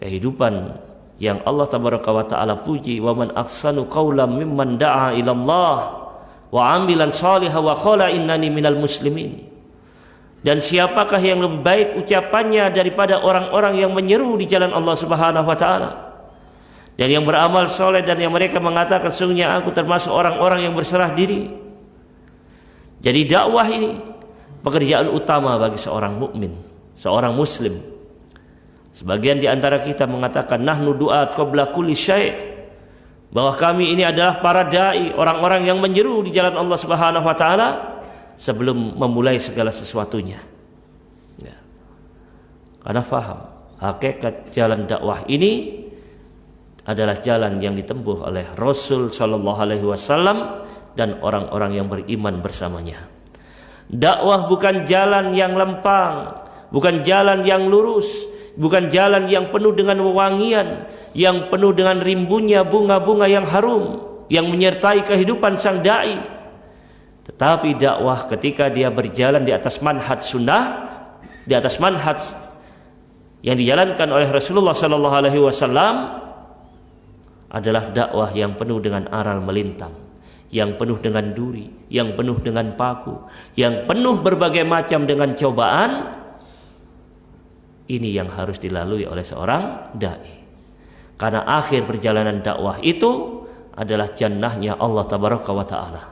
kehidupan yang Allah tabaraka wa taala puji, wa man ahsanu qawlan mimman da'a ila Allah wa amilan shalihan wa qala innani minal muslimin. Dan siapakah yang lebih baik ucapannya daripada orang-orang yang menyeru di jalan Allah Subhanahu wa taala dan yang beramal soleh, dan yang mereka mengatakan sesungguhnya aku termasuk orang-orang yang berserah diri. Jadi dakwah ini pekerjaan utama bagi seorang mukmin, seorang muslim. Sebagian di antara kita mengatakan nahnu du'at qabla kulli syai', bahwa kami ini adalah para dai, orang-orang yang menyeru di jalan Allah Subhanahu wa taala sebelum memulai segala sesuatunya. Ya. Karena faham hakikat jalan dakwah ini adalah jalan yang ditempuh oleh Rasul sallallahu alaihi wasallam dan orang-orang yang beriman bersamanya. Dakwah bukan jalan yang lempang, bukan jalan yang lurus, bukan jalan yang penuh dengan wewangian, yang penuh dengan rimbunnya bunga-bunga yang harum yang menyertai kehidupan sang dai. Tetapi dakwah ketika dia berjalan di atas manhaj sunnah, di atas manhaj yang dijalankan oleh Rasulullah sallallahu alaihi wasallam, adalah dakwah yang penuh dengan aral melintang, yang penuh dengan duri, yang penuh dengan paku, yang penuh berbagai macam dengan cobaan. Ini yang harus dilalui oleh seorang dai. Karena akhir perjalanan dakwah itu adalah jannahnya Allah tabaraka wa taala.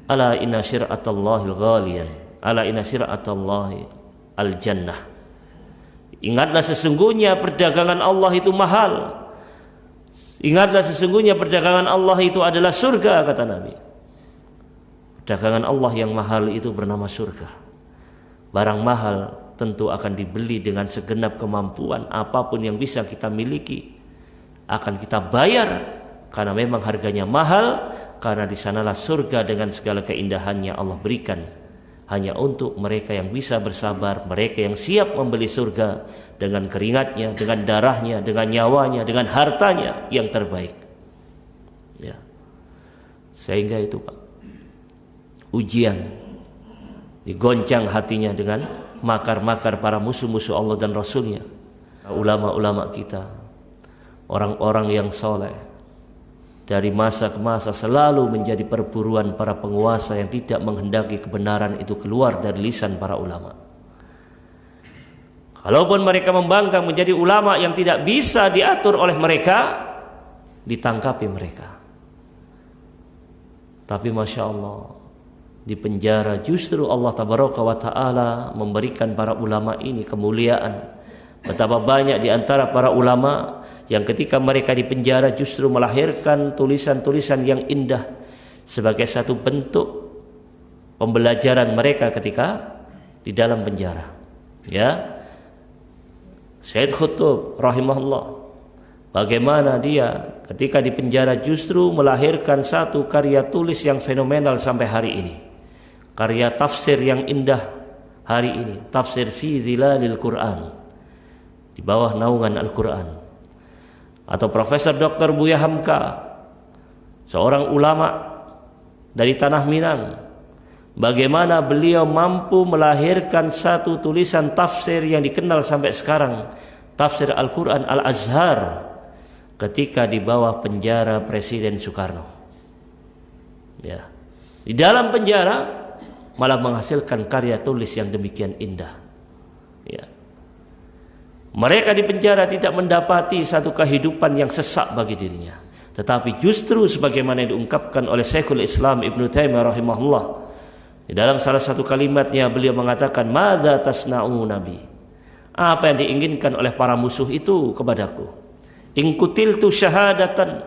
Ala inna syir'atallahi ghaliyan, ala inna syir'atallahi al-jannah. Ingatlah sesungguhnya perdagangan Allah itu mahal. Ingatlah sesungguhnya perdagangan Allah itu adalah surga, kata Nabi. Perdagangan Allah yang mahal itu bernama surga. Barang mahal tentu akan dibeli dengan segenap kemampuan, apapun yang bisa kita miliki akan kita bayar, karena memang harganya mahal, karena di sanalah surga dengan segala keindahannya Allah berikan hanya untuk mereka yang bisa bersabar, mereka yang siap membeli surga dengan keringatnya, dengan darahnya, dengan nyawanya, dengan hartanya yang terbaik. Ya. Sehingga itu Pak, ujian digoncang hatinya dengan makar-makar para musuh-musuh Allah dan Rasulnya. Ulama-ulama kita, orang-orang yang soleh, dari masa ke masa selalu menjadi perburuan para penguasa yang tidak menghendaki kebenaran itu keluar dari lisan para ulama. Kalaupun mereka membangkang menjadi ulama yang tidak bisa diatur oleh mereka, ditangkapi mereka. Tapi Masya Allah, di penjara justru Allah tabaraka wa ta'ala memberikan para ulama ini kemuliaan. Betapa banyak di antara para ulama yang ketika mereka di penjara justru melahirkan tulisan-tulisan yang indah sebagai satu bentuk pembelajaran mereka ketika di dalam penjara. Ya, Syed Khutub rahimahullah, bagaimana dia ketika di penjara justru melahirkan satu karya tulis yang fenomenal sampai hari ini, karya tafsir yang indah hari ini, tafsir fi zilalil Quran, di bawah naungan Al-Quran. Atau Profesor Dr. Buya Hamka, seorang ulama dari Tanah Minang, bagaimana beliau mampu melahirkan satu tulisan tafsir yang dikenal sampai sekarang, tafsir Al-Quran Al-Azhar, ketika di bawah penjara Presiden Soekarno. Ya. Di dalam penjara malah menghasilkan karya tulis yang demikian indah. Ya. Mereka di penjara tidak mendapati satu kehidupan yang sesak bagi dirinya, tetapi justru sebagaimana yang diungkapkan oleh Syekhul Islam Ibnu Taimiyah rahimahullah, di dalam salah satu kalimatnya beliau mengatakan, madza tasna'u nabi, apa yang diinginkan oleh para musuh itu kepadaku, in qutiltu syahadatan,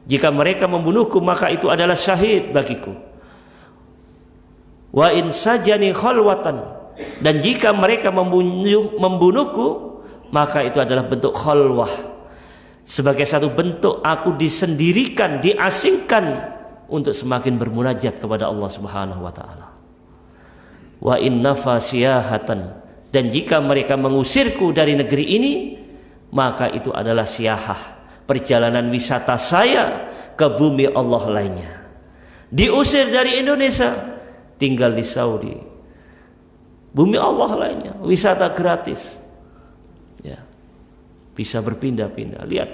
jika mereka membunuhku maka itu adalah syahid bagiku, wa in sajani khalwatan, dan jika mereka membunuhku maka itu adalah bentuk khalwah, sebagai satu bentuk aku disendirikan, diasingkan untuk semakin bermunajat kepada Allah Subhanahu wa taala. Wa inna fasiyahatan, dan jika mereka mengusirku dari negeri ini maka itu adalah siyahah, perjalanan wisata saya ke bumi Allah lainnya. Diusir dari Indonesia, tinggal di Saudi, bumi Allah lainnya, wisata gratis. Ya. bisa berpindah-pindah. Lihat,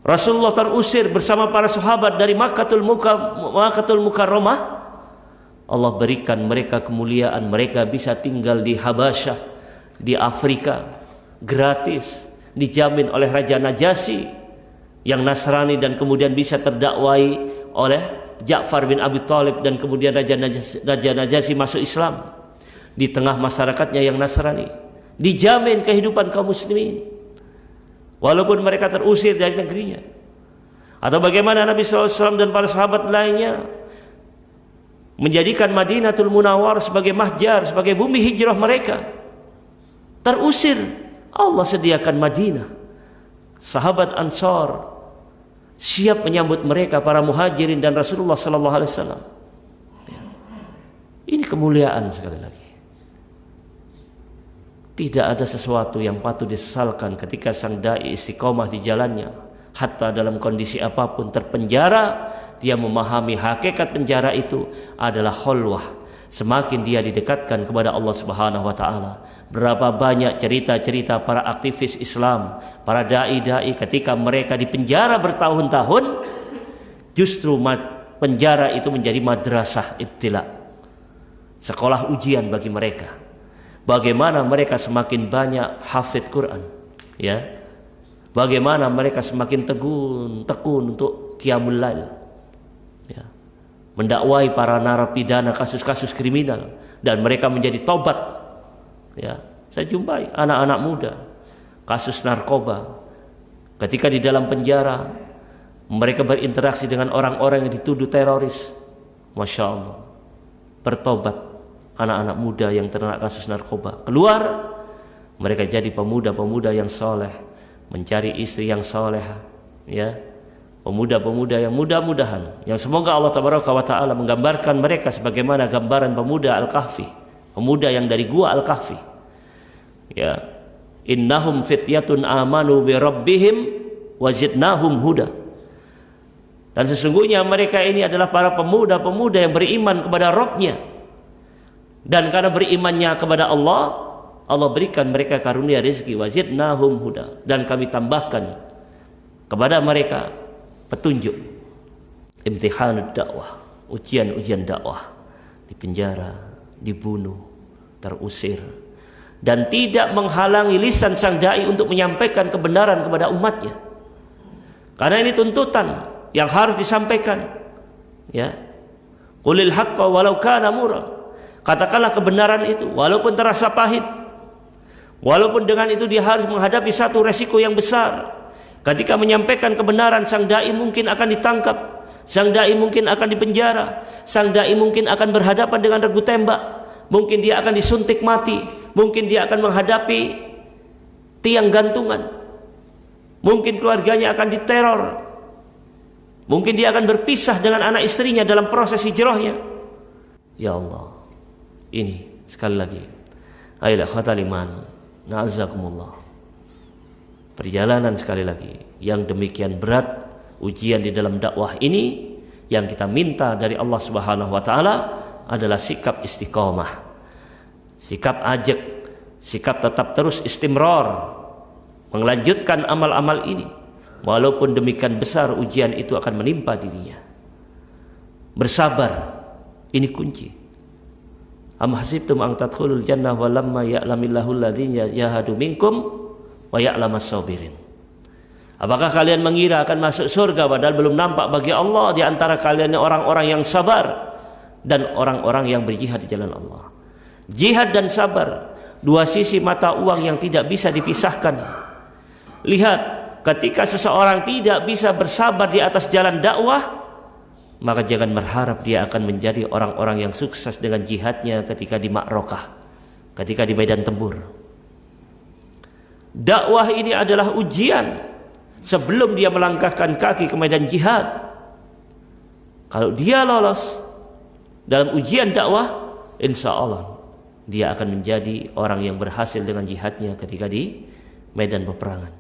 Rasulullah terusir bersama para sahabat dari Makkahul Mukarramah. Allah berikan mereka kemuliaan, mereka bisa tinggal di Habasyah, di Afrika, gratis, dijamin oleh Raja Najasyi yang Nasrani, dan kemudian bisa terdakwai oleh Ja'far bin Abi Thalib, dan kemudian Raja Najasyi masuk Islam di tengah masyarakatnya yang Nasrani. Dijamin kehidupan kaum muslimin walaupun mereka terusir dari negerinya. Atau bagaimana Nabi SAW dan para sahabat lainnya menjadikan Madinatul Munawwarah sebagai mahjar, sebagai bumi hijrah mereka. Terusir, Allah sediakan Madinah. Sahabat Ansar siap menyambut mereka, para muhajirin dan Rasulullah SAW. Ini kemuliaan sekali lagi. Tidak ada sesuatu yang patut disesalkan ketika sang dai istiqomah di jalannya, hatta dalam kondisi apapun, terpenjara, dia memahami hakikat penjara itu adalah khalwah. Semakin dia didekatkan kepada Allah Subhanahu wa taala. Berapa banyak cerita-cerita para aktivis Islam, para dai-dai ketika mereka di penjara bertahun-tahun, justru penjara itu menjadi madrasah ibtila, sekolah ujian bagi mereka. Bagaimana mereka semakin banyak hafid Quran, ya. Bagaimana mereka semakin tekun untuk qiyamul lail, ya. Mendakwai para narapidana kasus-kasus kriminal, dan mereka menjadi tobat, ya. Saya jumpai anak-anak muda kasus narkoba, ketika di dalam penjara mereka berinteraksi dengan orang-orang yang dituduh teroris, Masya Allah, bertobat. Anak-anak muda yang terkena kasus narkoba keluar, mereka jadi pemuda-pemuda yang soleh, mencari istri yang soleha, ya. Pemuda-pemuda yang mudah-mudahan, yang semoga Allah Tabaraka wa Ta'ala menggambarkan mereka sebagaimana gambaran pemuda Al-Kahfi, pemuda yang dari gua Al-Kahfi, ya. Innahum fityatun amanu bi rabbihim wazidnahum huda. Dan sesungguhnya mereka ini adalah para pemuda-pemuda yang beriman kepada Rabbnya. Dan karena berimannya kepada Allah, Allah berikan mereka karunia rezeki, wazidnahum huda, dan kami tambahkan kepada mereka petunjuk. Imtihanud dakwah, ujian-ujian dakwah, di penjara, dibunuh, terusir, dan tidak menghalangi lisan sang dai untuk menyampaikan kebenaran kepada umatnya. Karena ini tuntutan yang harus disampaikan, ya. Qulil haqqa walau kana murran. Katakanlah kebenaran itu walaupun terasa pahit, walaupun dengan itu dia harus menghadapi satu resiko yang besar. Ketika menyampaikan kebenaran, sang dai mungkin akan ditangkap, sang dai mungkin akan dipenjara, sang dai mungkin akan berhadapan dengan regu tembak, mungkin dia akan disuntik mati, mungkin dia akan menghadapi tiang gantungan, mungkin keluarganya akan diteror, mungkin dia akan berpisah dengan anak istrinya dalam proses hijrahnya. Ya Allah, ini sekali lagi, ayolah khatal iman, na'azakumullah, perjalanan sekali lagi yang demikian berat, ujian di dalam dakwah ini, yang kita minta dari Allah Subhanahu wa Ta'ala adalah sikap istiqomah, sikap ajak, sikap tetap terus istimrar, melanjutkan amal-amal ini walaupun demikian besar ujian itu akan menimpa dirinya. Bersabar, ini kunci. Am hasibtum an tadkhulul jannah wa lamma ya'lamillahu alladhina jahadu minkum wa ya'lamas sabirin. Apakah kalian mengira akan masuk surga padahal belum nampak bagi Allah di antara kalian orang-orang yang sabar dan orang-orang yang berjihad di jalan Allah. Jihad dan sabar, dua sisi mata uang yang tidak bisa dipisahkan. Lihat, ketika seseorang tidak bisa bersabar di atas jalan dakwah, maka jangan berharap dia akan menjadi orang-orang yang sukses dengan jihadnya ketika di ma'rakah, ketika di medan tempur. Dakwah ini adalah ujian sebelum dia melangkahkan kaki ke medan jihad. Kalau dia lolos dalam ujian dakwah, insya Allah dia akan menjadi orang yang berhasil dengan jihadnya ketika di medan peperangan.